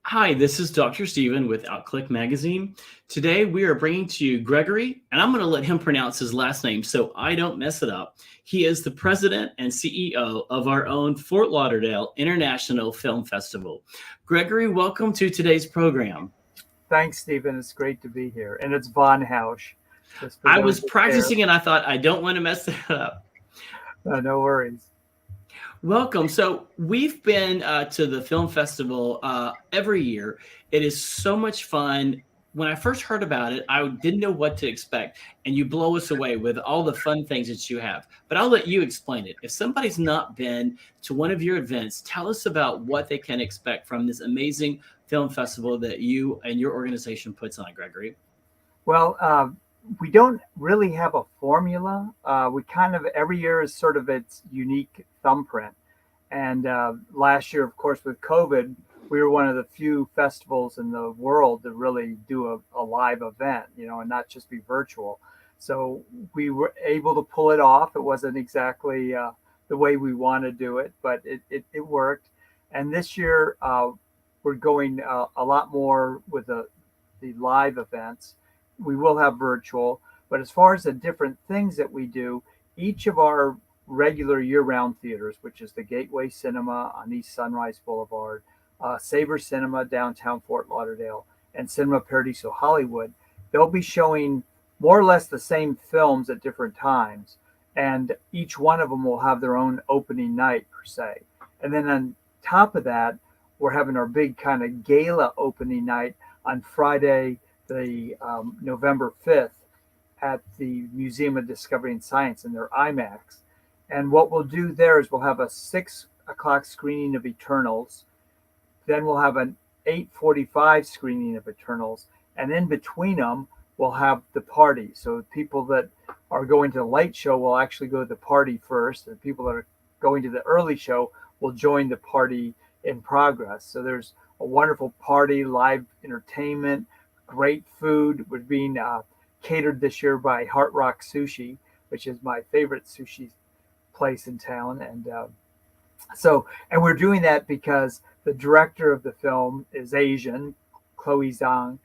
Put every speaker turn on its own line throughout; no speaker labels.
Hi, this is Dr. Stephen with Outclick Magazine. Today we are bringing to you Gregory, and I'm going to let him pronounce his last name so I don't mess it up. He is the president and CEO of our own Fort Lauderdale International Film Festival. Gregory, welcome to today's program.
Thanks, Stephen. It's great to be here. And it's Von Hausch, just for
I
those
was
who care.
practicing and I thought I don't want to mess it up.
No worries.
Welcome. So we've been to the film festival every year. It is so much fun. When I first heard about it, I didn't know what to expect, and you blow us away with all the fun things that you have. But I'll let you explain it. If somebody's not been to one of your events, tell us about what they can expect from this amazing film festival that you and your organization puts on, Gregory.
Well, we don't really have a formula. We kind of, every year is sort of its unique thumbprint. And last year, of course, with COVID, we were one of the few festivals in the world to really do a live event, and not just be virtual. So we were able to pull it off. It wasn't exactly the way we want to do it, but it worked. And this year, we're going a lot more with the live events. We will have virtual, but as far as the different things that we do, each of our regular year-round theaters, which is the Gateway Cinema on East Sunrise Boulevard, Savor Cinema downtown Fort Lauderdale, and Cinema Paradiso Hollywood, they'll be showing more or less the same films at different times, and each one of them will have their own opening night per se. And then on top of that, we're having our big kind of gala opening night on Friday, the November 5th at the Museum of Discovery and Science in their IMAX. And what we'll do there is we'll have a 6 o'clock screening of Eternals. Then we'll have an 8:45 screening of Eternals. And in between them, we'll have the party. So people that are going to the late show will actually go to the party first. And people that are going to the early show will join the party in progress. So there's a wonderful party, live entertainment, great food. We're being catered this year by Heart Rock Sushi, which is my favorite sushi place in town. And and we're doing that because the director of the film is Asian, Chloe Zhao,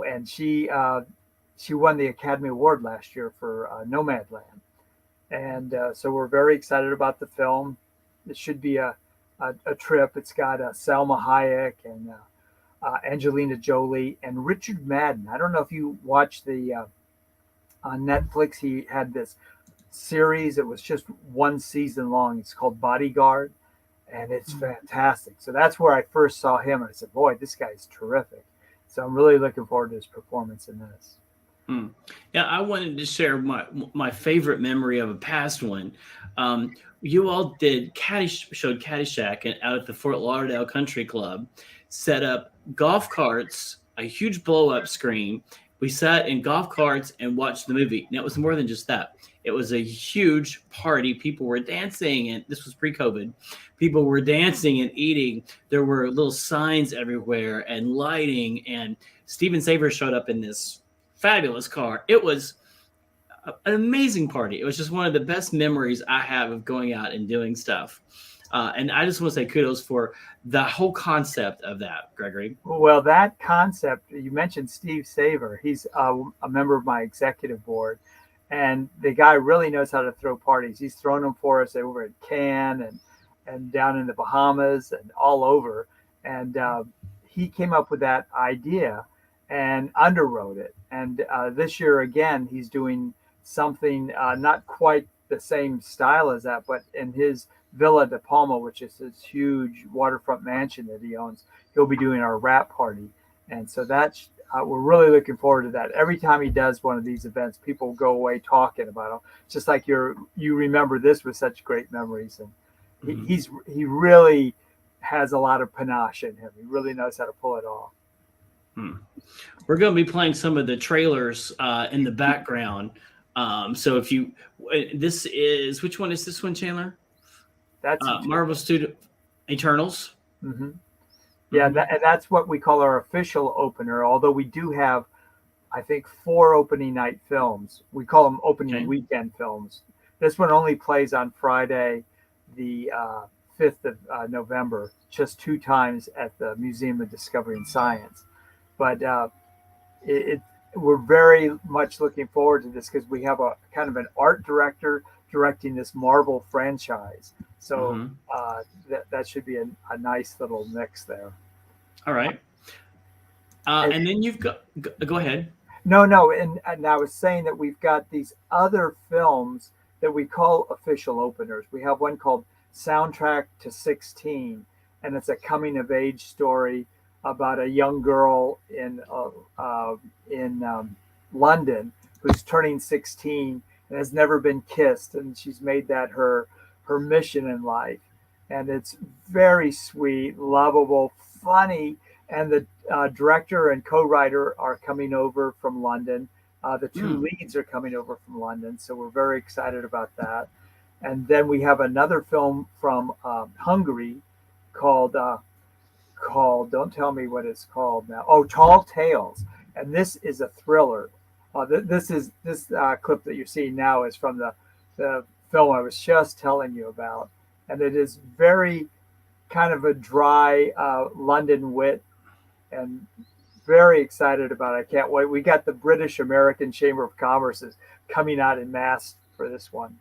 and she won the Academy Award last year for Nomadland. And so we're very excited about the film. It should be a trip. It's got Salma Hayek and Angelina Jolie and Richard Madden. I don't know if you watched the on Netflix. He had this series. It was just one season long. It's called Bodyguard, and it's fantastic. So that's where I first saw him, and I said, "Boy, this guy's terrific." So I'm really looking forward to his performance in this.
Yeah, I wanted to share my favorite memory of a past one. You all showed Caddyshack out at the Fort Lauderdale Country Club, set up golf carts, a huge blow-up screen. We sat in golf carts and watched the movie. Now, it was more than just that. It was a huge party. People were dancing, and this was pre-COVID. People were dancing and eating. There were little signs everywhere and lighting, and Steven Saver showed up in this fabulous car. It was an amazing party. It was just one of the best memories I have of going out and doing stuff. And I just want to say kudos for the whole concept of that, Gregory.
Well, that concept, you mentioned Steve Saver. He's a member of my executive board, and the guy really knows how to throw parties. He's thrown them for us over at Cannes and down in the Bahamas and all over. And he came up with that idea and underwrote it. And this year, again, he's doing something not quite the same style as that, but in his Villa de Palma, which is this huge waterfront mansion that he owns, he'll be doing our wrap party. And so that's we're really looking forward to that. Every time he does one of these events, people go away talking about him. Just like you remember this with such great memories. And he really has a lot of panache in him. He really knows how to pull it off.
We're going to be playing some of the trailers in the background. So if you, this is, which one is this one, Chandler?
That's
Marvel Studio Eternals.
Mm-hmm. Yeah, and that's what we call our official opener. Although we do have, I think, 4 opening night films. We call them opening weekend films. This one only plays on Friday, the 5th of November, just 2 times at the Museum of Discovery and Science. But it we're very much looking forward to this because we have a kind of an art director directing this Marvel franchise. So
Hmm.
that should be a nice little mix there.
All right.
And,
And then you've got, go ahead.
no, and I was saying that we've got these other films that we call official openers. We have one called Soundtrack to 16, and it's a coming of age story about a young girl in London who's turning 16 and has never been kissed, and she's made that her mission in life. And it's very sweet, lovable, funny, and the director and co-writer are coming over from London. The two
Mm.
leads are coming over from London, so we're very excited about that. And then we have another film from Hungary called don't tell me what it's called now. Oh, Tall Tales, and this is a thriller. This clip that you're seeing now is from the film I was just telling you about, and it is very kind of a dry London wit, and very excited about it. I can't wait. We got the British American Chamber of Commerce is coming out in mass for this one.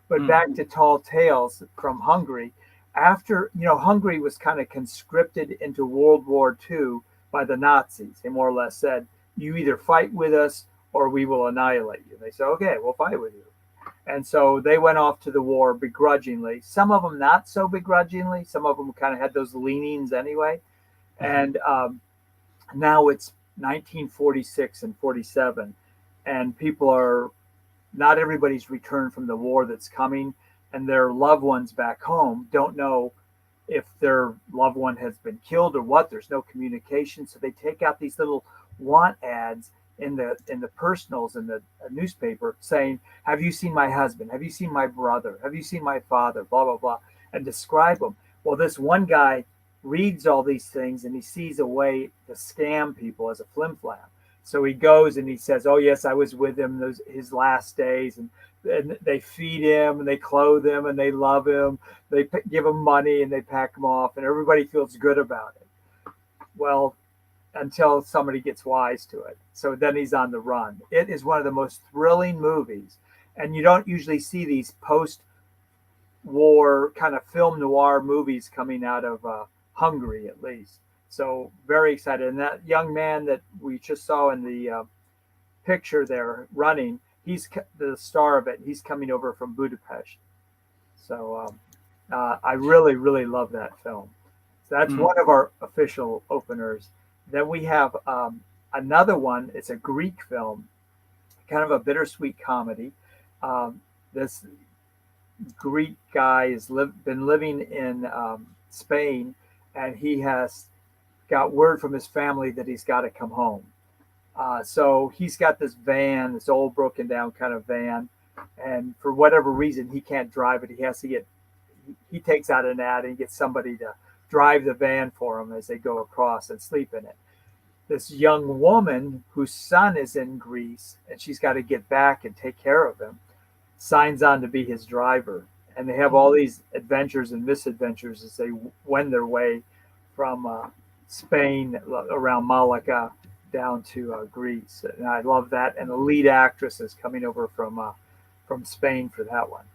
But
Mm.
back to Tall Tales from Hungary. After, Hungary was kind of conscripted into World War II by the Nazis. They more or less said, you either fight with us or we will annihilate you. They said, okay, we'll fight with you. And so they went off to the war begrudgingly. Some of them not so begrudgingly. Some of them kind of had those leanings anyway. And now it's 1946 and 47, and people are not everybody's returned from the war that's coming, and their loved ones back home don't know if their loved one has been killed or what. There's no communication, so they take out these little want ads in the personals in the newspaper saying, "Have you seen my husband? Have you seen my brother? Have you seen my father?" Blah blah blah, and describe them. Well, this one guy reads all these things and he sees a way to scam people as a flim flam. So he goes and he says, "Oh yes, I was with him his last days," and they feed him and they clothe him and they love him. They give him money and they pack him off, and everybody feels good about it. Well, until somebody gets wise to it. So then he's on the run. It is one of the most thrilling movies, and you don't usually see these post-war kind of film noir movies coming out of Hungary, at least. So very excited. And that young man that we just saw in the picture there running, he's the star of it. He's coming over from Budapest. So I really, really love that film. So that's
Mm.
one of our official openers. Then we have another one. It's a Greek film, kind of a bittersweet comedy. This Greek guy has been living in Spain, and he has got word from his family that he's got to come home. So he's got this van, this old broken down kind of van, and for whatever reason he can't drive it. He takes out an ad and gets somebody to drive the van for him as they go across and sleep in it. This young woman whose son is in Greece and she's got to get back and take care of him signs on to be his driver. And they have all these adventures and misadventures as they wend their way from Spain around Malacca down to Greece. And I love that. And the lead actress is coming over from Spain for that one.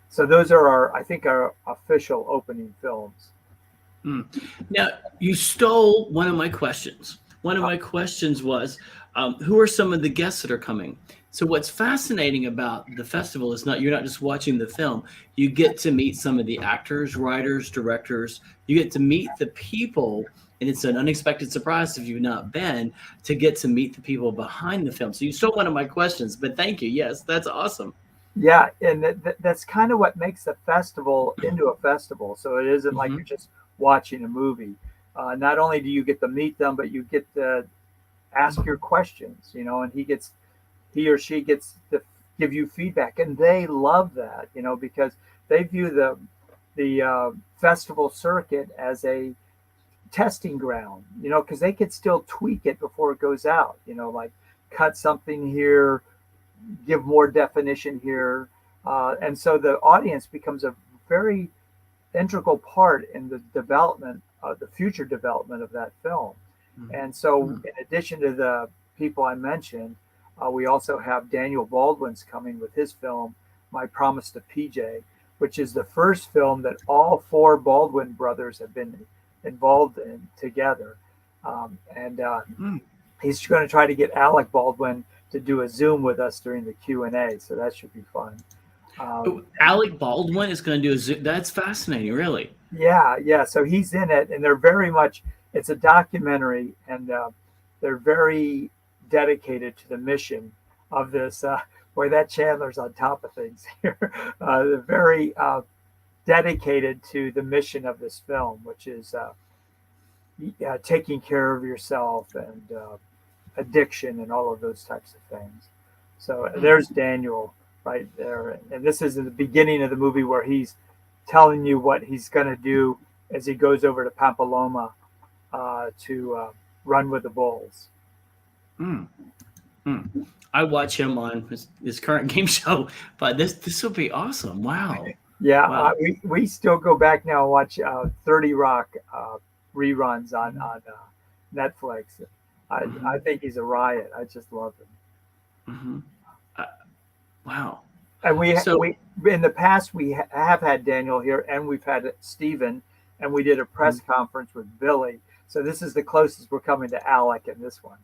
So those are I think our official opening films.
Mm. Now, you stole one of my questions. One of my questions was, who are some of the guests that are coming? So what's fascinating about the festival is you're not just watching the film. You get to meet some of the actors, writers, directors. You get to meet the people, and it's an unexpected surprise if you've not been to get to meet the people behind the film. So you stole one of my questions, but thank you. Yes, that's awesome.
Yeah, and that's kind of what makes the festival into a festival. So it isn't like
Hmm.
you're just watching a movie. Not only do you get to meet them, but you get to ask your questions, and he or she gets to give you feedback, and they love that, because they view the festival circuit as a testing ground, because they could still tweak it before it goes out, like cut something here, give more definition here. And so the audience becomes a very integral part in the development, the future development of that film. And so, in addition to the people I mentioned, we also have Daniel Baldwin's coming with his film, My Promise to PJ, which is the first film that all four Baldwin brothers have been involved in together. He's going to try to get Alec Baldwin to do a Zoom with us during the Q&A, so that should be fun.
Alec Baldwin is going to do a Zoom. That's fascinating, really.
Yeah. So he's in it, and they're very much. It's a documentary, and they're very dedicated to the mission of this. Boy, that Chandler's on top of things here. They're very dedicated to the mission of this film, which is taking care of yourself and addiction and all of those types of things. So there's Daniel right there. And this is in the beginning of the movie where he's telling you what he's going to do as he goes over to Pampaloma to run with the bulls.
I watch him on his current game show, but this will be awesome. Wow.
Yeah,
wow.
We still go back now and watch 30 Rock reruns on Netflix. I think he's a riot. I just love him.
Wow.
And we in the past we have had Daniel here, and we've had Stephen, and we did a press conference with Billy. So this is the closest we're coming to Alec in this one.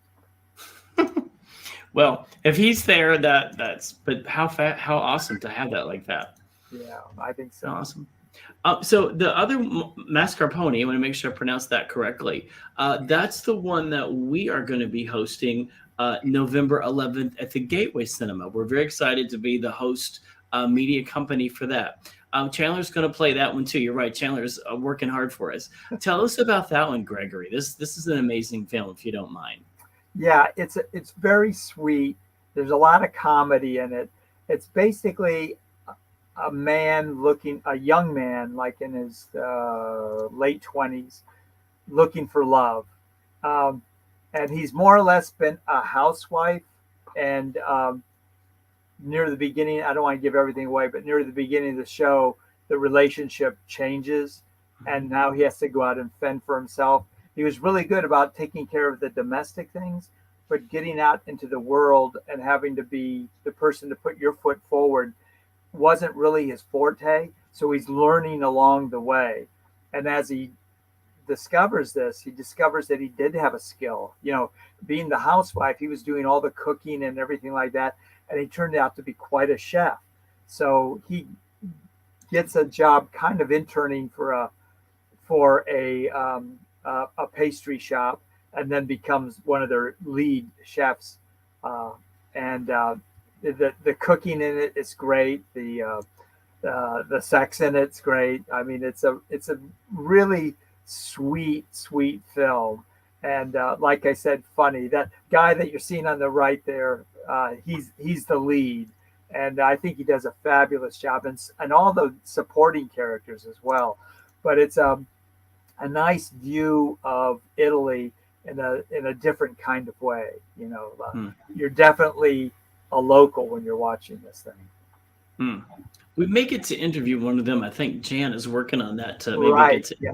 Well, if he's there, that's. But how awesome to have that like that.
Yeah, I think so.
Awesome. So the other mascarpone, I want to make sure I pronounce that correctly. That's the one that we are going to be hosting November 11th at the Gateway Cinema. We're very excited to be the host media company for that. Chandler's going to play that one too. You're right. Chandler's working hard for us. Tell us about that one, Gregory. This is an amazing film, if you don't mind.
Yeah, it's very sweet. There's a lot of comedy in it. It's basically a young man, like in his late 20s, looking for love. And he's more or less been a housewife. And near the beginning, I don't want to give everything away, but near the beginning of the show, the relationship changes. And now he has to go out and fend for himself. He was really good about taking care of the domestic things, but getting out into the world and having to be the person to put your foot forward wasn't really his forte. So he's learning along the way. And as he discovers this, he discovers that he did have a skill. You know, being the housewife, he was doing all the cooking and everything like that. And he turned out to be quite a chef. So he gets a job kind of interning for a pastry shop, and then becomes one of their lead chefs. The cooking in it is great. The sex in it's great. I mean, it's a really sweet film. And like I said, funny. That guy that you're seeing on the right there, he's the lead. And I think he does a fabulous job, and all the supporting characters as well. But it's a nice view of Italy in a different kind of way. You know, you're definitely a local when you're watching this thing.
We may get to interview one of them. I think Jan is working on that to maybe get to.
Yeah.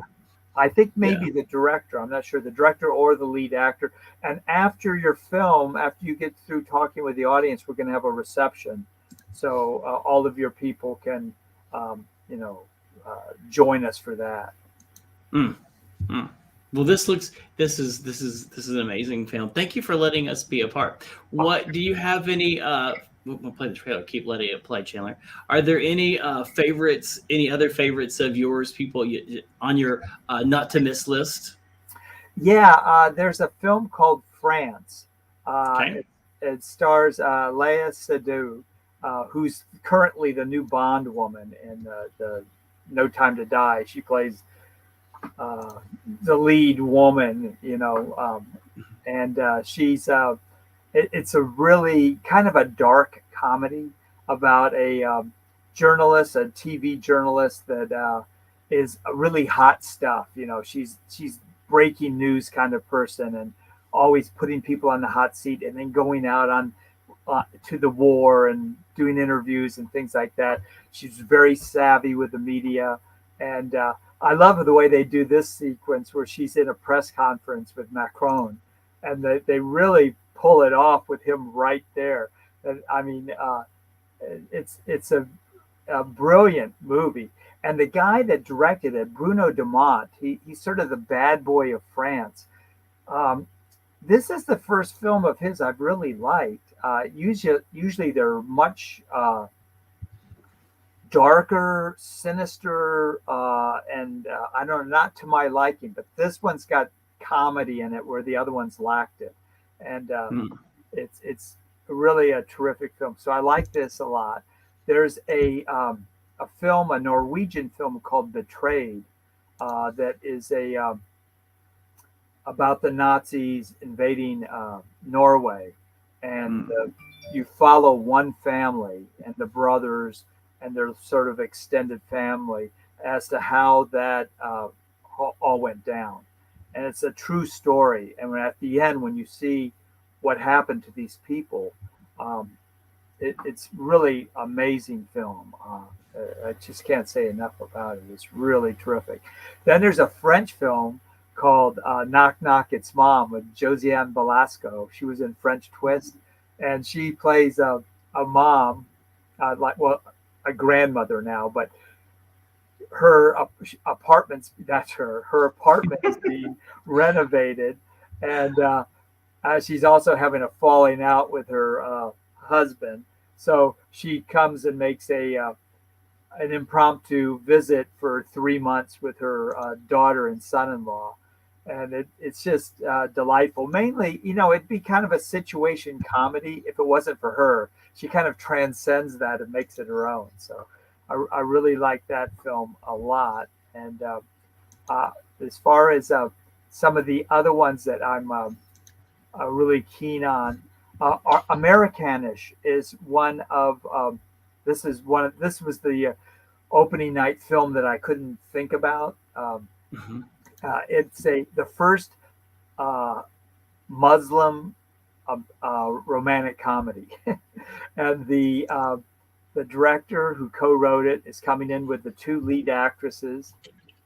I think maybe the director. I'm not sure, the director or the lead actor. And after your film, after you get through talking with the audience, we're going to have a reception, so all of your people can, join us for that.
Well, this is an amazing film. Thank you for letting us be a part. What do you have any? We'll play the trailer. Keep letting it play, Chandler. Are there any favorites? Any other favorites of yours? People on your not to miss list?
Yeah, there's a film called France.
Okay.
It stars Léa Seydoux, who's currently the new Bond woman in the No Time to Die. She plays the lead woman, and she's it's a really kind of a dark comedy about a journalist, a TV journalist that is really hot stuff. She's breaking news kind of person, and always putting people on the hot seat, and then going out on to the war and doing interviews and things like that. She's very savvy with the media, And I love the way they do this sequence where she's in a press conference with Macron, and they really pull it off with him right there. And I mean, it's a brilliant movie. And the guy that directed it, Bruno Dumont, he's sort of the bad boy of France. Um, this is the first film of his I've really liked. Usually they're much darker, sinister, and I don't know, not to my liking. But this one's got comedy in it where the other ones lacked it, and
Mm.
it's really a terrific film. So I like this a lot. There's a film, a Norwegian film called Betrayed, that is a about the Nazis invading Norway, and
Mm.
you follow one family and the brothers and their sort of extended family as to how that all went down, and it's a true story. And at the end, when you see what happened to these people, um, it's really amazing film. I just can't say enough about it. It's really terrific. Then there's a French film called Knock Knock It's Mom with Josiane Balasco. She was in French Twist, and she plays a mom, like, well, a grandmother now, but her apartment's that's her apartment is being renovated, and she's also having a falling out with her husband. So she comes and makes a an impromptu visit for 3 months with her daughter and son-in-law, and it's just delightful. Mainly, it'd be kind of a situation comedy if it wasn't for her. She kind of transcends that and makes it her own. So I really like that film a lot. And uh, as far as some of the other ones that I'm really keen on, Americanish is one of this was the opening night film that I couldn't think about.
Mhm.
It's the first Muslim romantic comedy, and the director who co-wrote it is coming in with the two lead actresses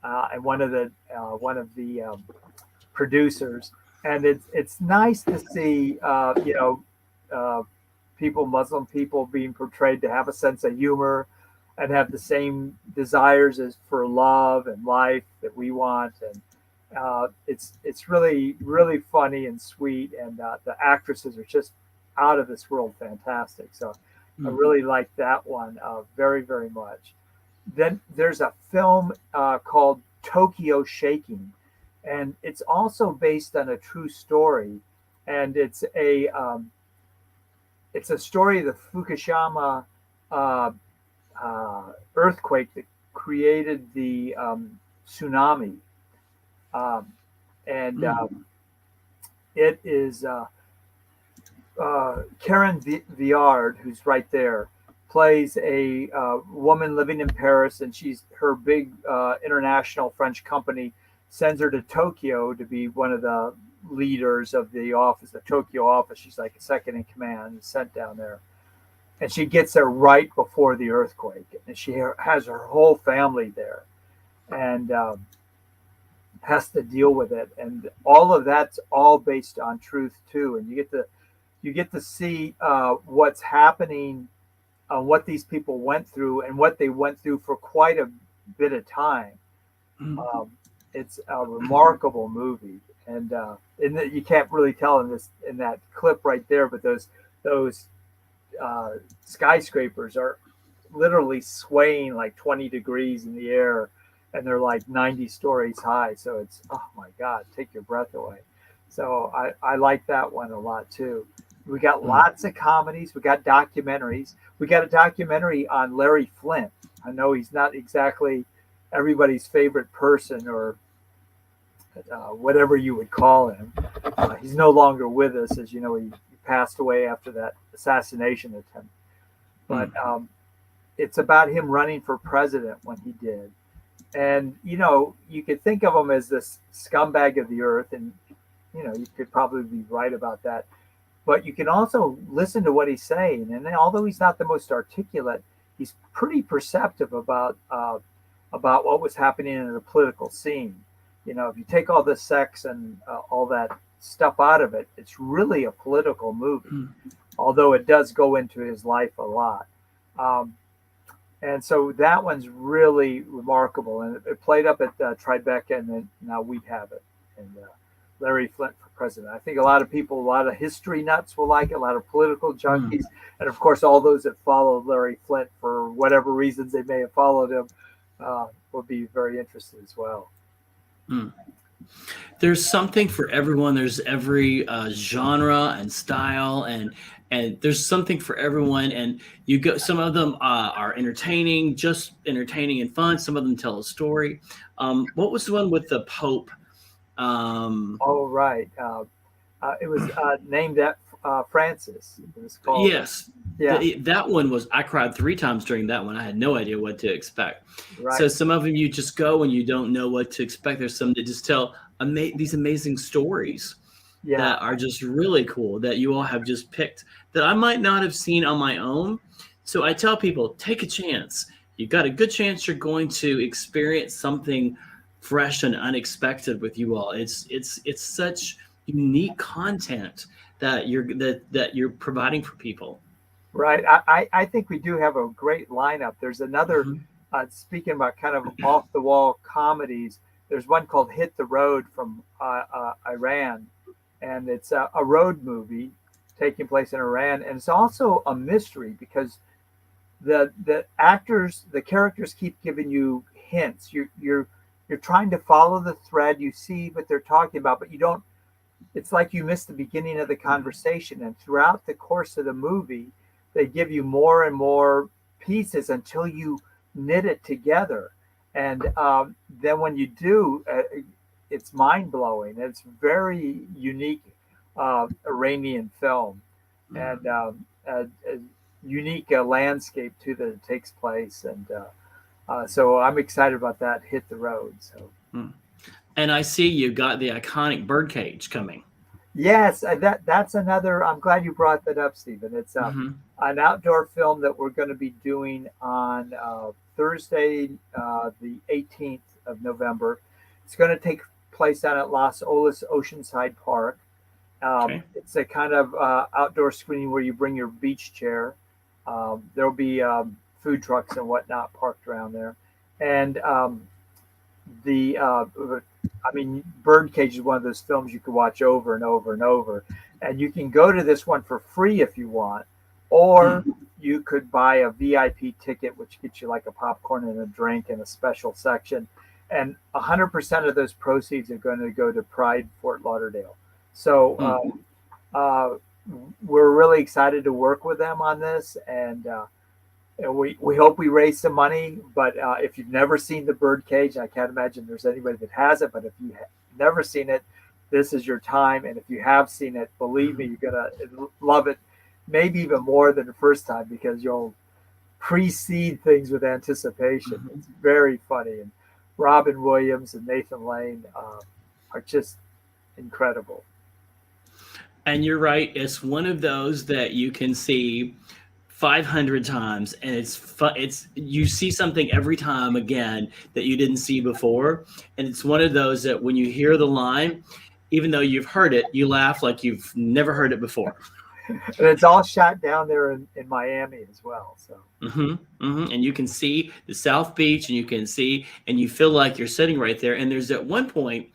and one of the producers, and it's nice to see uh, Muslim people being portrayed to have a sense of humor and have the same desires as for love and life that we want, and it's really funny and sweet, and the actresses are just out of this world fantastic. So I
Mm.
really like that one very, very much. Then there's a film called Tokyo Shaking, and it's also based on a true story, and it's a story of the Fukushima uh, earthquake that created the tsunami, um, and
Mm.
it is Karen Viard, who's right there, plays a woman living in Paris, and she's her big international French company sends her to Tokyo to be one of the leaders of the office, the Tokyo office. She's like a second in command and sent down there. And she gets there right before the earthquake, and she has her whole family there, and has to deal with it. And all of that's all based on truth too. And you get to see what's happening, what these people went through, and what they went through for quite a bit of time.
Mm.
Um, it's a remarkable movie, and you can't really tell in that clip right there, but those skyscrapers are literally swaying like 20 degrees in the air, and they're like 90 stories high. So it's, oh my God, take your breath away. So I like that one a lot too. We got
Mm.
lots of comedies. We got documentaries. We got a documentary on Larry Flint. I know he's not exactly everybody's favorite person, or whatever you would call him. He's no longer with us. As you know, he passed away after that assassination attempt. But
Mm.
it's about him running for president when he did. And, you could think of him as this scumbag of the earth. And, you could probably be right about that. But you can also listen to what he's saying. And although he's not the most articulate, he's pretty perceptive about about what was happening in the political scene. You know, if you take all the sex and all that stuff out of it, it's really a political movie, although it does go into his life a lot. Um, and so that one's really remarkable. And it played up at Tribeca, and then now we have it. And Larry Flint for president. I think a lot of people, a lot of history nuts will like it, a lot of political junkies, and of course, all those that followed Larry Flint for whatever reasons they may have followed him will be very interested as well.
Mm. There's something for everyone. There's every genre and style, and there's something for everyone. And you go. Some of them are entertaining, just entertaining and fun. Some of them tell a story. What was the one with the Pope?
Oh, right. It was named at Francis. It was called.
Yes.
Yeah.
That one was, I cried 3 times during that one. I had no idea what to expect.
Right.
So some of them you just go and you don't know what to expect. There's some that just tell these amazing stories that are just really cool, that you all have just picked, that I might not have seen on my own. So I tell people, take a chance. You've got a good chance you're going to experience something fresh and unexpected with you all. It's such unique content that you're providing for people.
Right. I think we do have a great lineup. There's another, speaking about kind of off the wall comedies, there's one called Hit the Road from Iran. And it's a road movie taking place in Iran. And it's also a mystery because the actors, the characters keep giving you hints. You're trying to follow the thread. You see what they're talking about, but you don't. It's like you miss the beginning of the conversation. And throughout the course of the movie, they give you more and more pieces until you knit it together. And then when you do, it's mind blowing. It's very unique Iranian film, and a unique landscape too that it takes place. And so I'm excited about that. Hit the Road. So.
And I see you got the iconic birdcage coming.
Yes, that's another. I'm glad you brought that up, Stephen. It's an outdoor film that we're going to be doing on Thursday, the 18th of November. It's going to take place down at Los Olas Oceanside Park. It's a kind of outdoor screening where you bring your beach chair. There'll be food trucks and whatnot parked around there. And Birdcage is one of those films you can watch over and over and over. And you can go to this one for free if you want, or you could buy a VIP ticket, which gets you like a popcorn and a drink and a special section. And 100% of those proceeds are going to go to Pride Fort Lauderdale. So we're really excited to work with them on this. And we hope we raise some money. But if you've never seen the Birdcage, I can't imagine there's anybody that hasn't. But if you have never seen it, this is your time. And if you have seen it, believe me, you're going to love it, maybe even more than the first time, because you'll precede things with anticipation. It's very funny. And Robin Williams and Nathan Lane are just incredible.
And you're right. It's one of those that you can see 500 times, and it's fun. You see something every time again that you didn't see before. And it's one of those that when you hear the line, even though you've heard it, you laugh like you've never heard it before.
And it's all shot down there in Miami as well. So.
And you can see the South Beach, and you can see, and you feel like you're sitting right there. And there's at one point,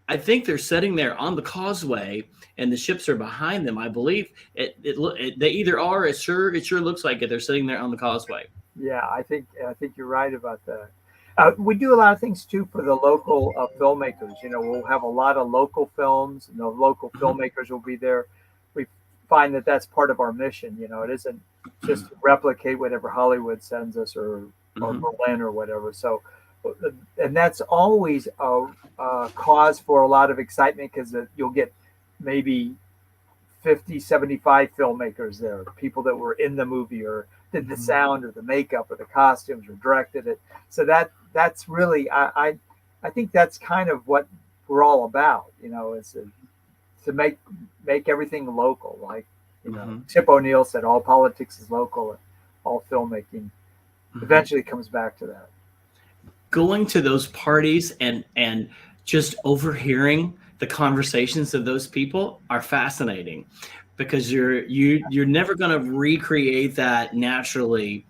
I think they're sitting there on the causeway, and the ships are behind them. I believe they either are. It sure looks like it. They're sitting there on the causeway.
Yeah, I think you're right about that. We do a lot of things too for the local filmmakers. You know, we'll have a lot of local films, and the local filmmakers will be there. We find that that's part of our mission. You know, it isn't just to replicate whatever Hollywood sends us or Berlin or whatever. So, and that's always a cause for a lot of excitement, because you'll get maybe 50, 75 filmmakers there, people that were in the movie or did the sound or the makeup or the costumes or directed it. So that's really, I think that's kind of what we're all about, you know, is to make everything local. Like, you know, Tip O'Neill said, all politics is local, and all filmmaking eventually comes back to that.
going to those parties and just overhearing the conversations of those people are fascinating, because you're never going to recreate that naturally,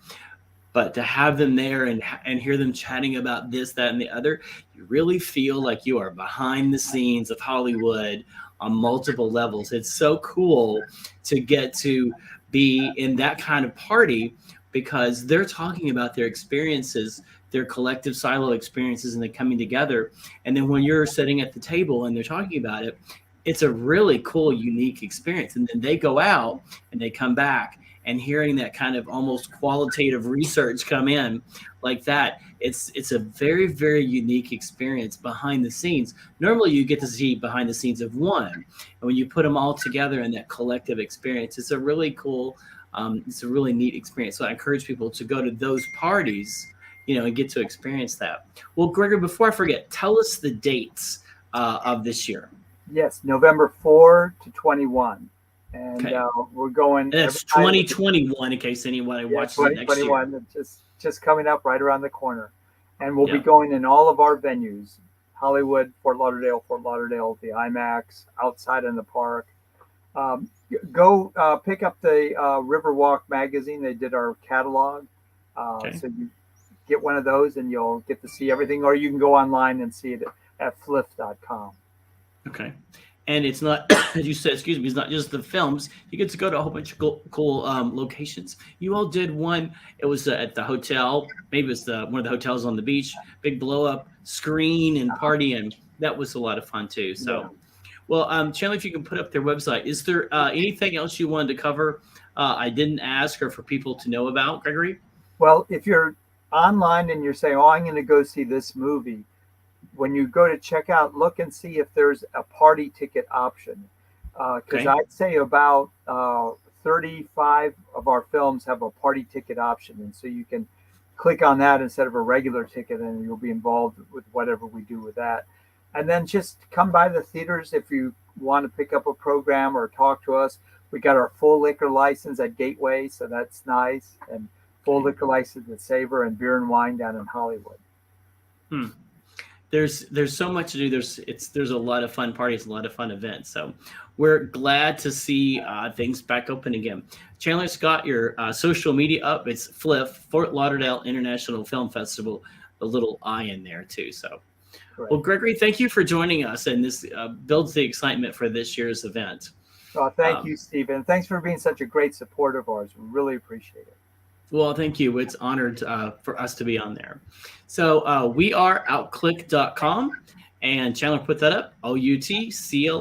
but to have them there and hear them chatting about this, that, and the other, you really feel like you are behind the scenes of Hollywood on multiple levels. It's so cool to get to be in that kind of party, because they're talking about their experiences, their collective silo experiences, and they're coming together. And then when you're sitting at the table and they're talking about it, it's a really cool, unique experience. And then they go out and they come back, and hearing that kind of almost qualitative research come in like that, it's a very, very unique experience behind the scenes. Normally you get to see behind the scenes of one, and when you put them all together in that collective experience, it's a really cool, it's a really neat experience. So I encourage people to go to those parties, and get to experience that. Well, Gregory, before I forget, tell us the dates of this year.
Yes, November 4 to 21. And
Okay.
We're going.
And that's 2021, in case anyone watches it next year.
2021, just coming up right around the corner. And we'll
Yeah.
be going in all of our venues: Hollywood, Fort Lauderdale, the IMAX, outside in the park. Go pick up the Riverwalk magazine. They did our catalog.
Okay.
So you get one of those and you'll get to see everything, or you can go online and see it at fliff.com.
Okay. And it's not, as you said, excuse me, it's not just the films. You get to go to a whole bunch of cool locations. You all did one. It was at the hotel. Maybe it's one of the hotels on the beach. Big blow up screen and party, and that was a lot of fun too. So,
Yeah.
well, Chandler, if you can put up their website. Is there anything else you wanted to cover? I didn't ask, or for people to know about, Gregory?
Well, if you're online and you're saying, "Oh, I'm going to go see this movie," when you go to check out, look and see if there's a party ticket option. Because
Okay.
I'd say about 35 of our films have a party ticket option. And so you can click on that instead of a regular ticket, and you'll be involved with whatever we do with that. And then just come by the theaters if you want to pick up a program or talk to us. We got our full liquor license at Gateway, so that's nice. And full liquor license at Savor, and Beer and Wine down in Hollywood.
There's so much to do. There's a lot of fun parties, a lot of fun events. So we're glad to see things back open again. Chandler's got your social media up. It's FLIF, Fort Lauderdale International Film Festival, a little I in there too. So,
Correct.
Well, Gregory, thank you for joining us, and this builds the excitement for this year's event.
Well, thank you, Stephen. Thanks for being such a great supporter of ours. We really appreciate it.
Well, thank you. It's honored for us to be on there. So we are outclick.com, and Chandler put that up, outclique.com.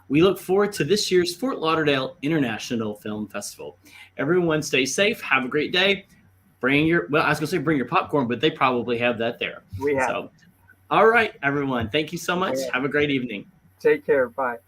We look forward to this year's Fort Lauderdale International Film Festival. Everyone stay safe. Have a great day. Bring your popcorn, but they probably have that there.
We have.
So, all right, everyone. Thank you so much.
Yeah.
Have a great evening.
Take care. Bye.